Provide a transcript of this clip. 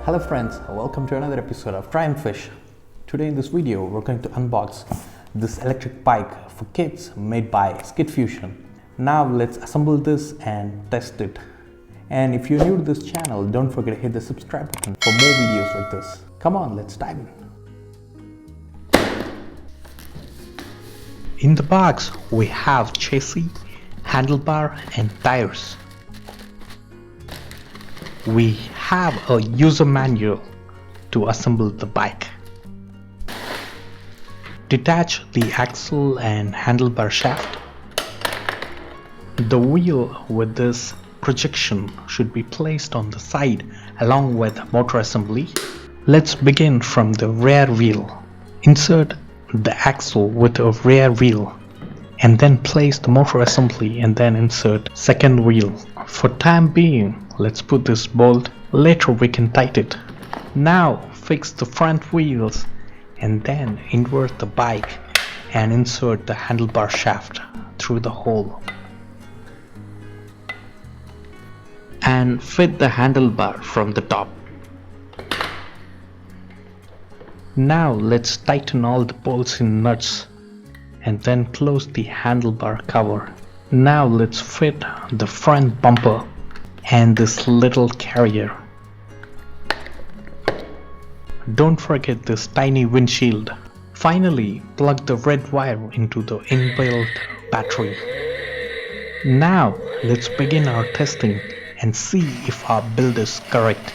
Hello friends, welcome to another episode of Try and Fish. Today in this video we're going to unbox this electric bike for kids made by Skid Fusion. Now let's assemble this and test it. And if you're new to this channel, don't forget to hit the subscribe button for more videos like this. Come on, let's dive in. In the box we have chassis, handlebar and tires. We have a user manual to assemble the bike. Detach the axle and handlebar shaft. The wheel with this projection should be placed on the side along with motor assembly. Let's begin from the rear wheel. Insert the axle with a rear wheel and then place the motor assembly and then insert second wheel. For time being, let's put this bolt. Later we can tighten it. Now fix the front wheels and then invert the bike and insert the handlebar shaft through the hole. And fit the handlebar from the top. Now let's tighten all the bolts and nuts and then close the handlebar cover. Now let's fit the front bumper and this little carrier. Don't forget this tiny windshield. Finally, plug the red wire into the inbuilt battery. Now let's begin our testing and see if our build is correct.